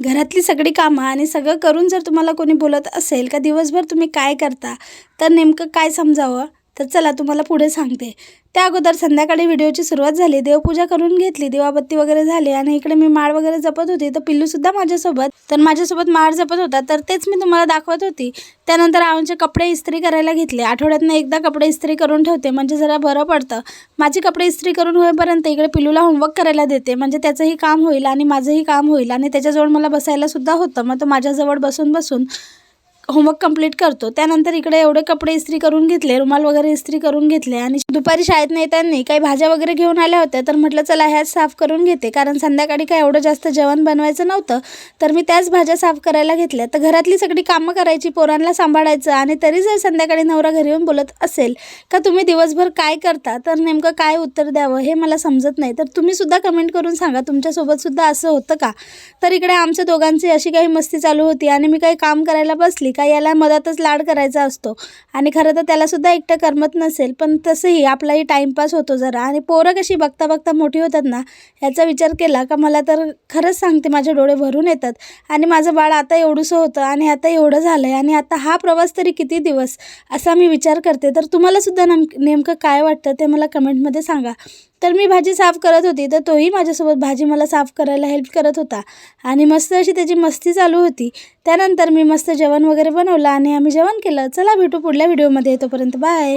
घरातली सगळी कामं आणि सगळं करून जर तुम्हाला कोणी बोलत असेल का दिवसभर तुम्ही काय करता, तर नेमकं काय समजावं? तर चला तुम्हाला पुढे सांगते. त्या अगोदर संध्याकाळी व्हिडिओची सुरुवात झाली. देवपूजा करून घेतली, दिवाबत्ती वगैरे झाली आणि इकडे मी माळ वगैरे जपत होती. तर पिल्लूसुद्धा माझ्यासोबत माळ जपत होता. तर तेच मी तुम्हाला दाखवत होती. त्यानंतर आमचे कपडे इस्त्री करायला घेतले. आठवड्यातनं एकदा कपडे इस्त्री करून ठेवते, म्हणजे जरा बरं पडतं. माझी कपडे इस्त्री करून होईपर्यंत इकडे पिल्लूला होमवर्क करायला देते, म्हणजे त्याचंही काम होईल आणि माझंही काम होईल आणि त्याच्याजवळ मला बसायलासुद्धा होतं. मग तो माझ्याजवळ बसून बसून होमवर्क कंप्लीट करतो. त्यानंतर इकडे एवढे कपडे इस्त्री करून घेतले, रुमाल वगैरे इस्त्री करून घेतले आणि दुपारी शाळेतनं येताना काही भाज्या वगैरे घेऊन आल्या होत्या. तर म्हटलं चला ह्याच साफ करून घेते, कारण संध्याकाळी काय एवढं जास्त जेवण बनवायचं नव्हतं. तर मी त्याच भाज्या साफ करायला घेतल्या. तर घरातली सगळी कामं करायची, पोरांना सांभाळायचं आणि तरी जर संध्याकाळी नवरा घरी येऊन बोलत असेल का तुम्ही दिवसभर काय करता, तर नेमकं काय उत्तर द्यावं हे मला समजत नाही. तर तुम्हीसुद्धा कमेंट करून सांगा, तुमच्यासोबतसुद्धा असं होतं का? तर इकडे आमच्या दोघांची अशी काही मस्ती चालू होती आणि मी काही काम करायला बसली का याला मधातच लाड करायचा असतो आणि खरं तर त्यालासुद्धा एकटं करमत नसेल, पण तसंही आपलाही टाईमपास होतो जरा. आणि पोरं कशी बघता बघता मोठी होतात ना, ह्याचा विचार केला का मला तर खरंच सांगते माझे डोळे भरून येतात. आणि माझं बाळ आता एवढंसं होतं आणि आता एवढं झालं आहे आणि आता हा प्रवास तरी किती दिवस, असा मी विचार करते. तर तुम्हालासुद्धा नेमकं काय वाटतं ते मला कमेंटमध्ये सांगा. तर मी भाजी साफ करत होती, तर तोही माझ्यासोबत भाजी मला साफ करायला हेल्प करत होता आणि मस्त अशी त्याची मस्ती चालू होती. त्यानंतर मी मस्त जेवण वगैरे बनवलं आणि आम्ही जेवण केलं. चला भेटू पुढल्या व्हिडिओमध्ये. तोपर्यंत बाय.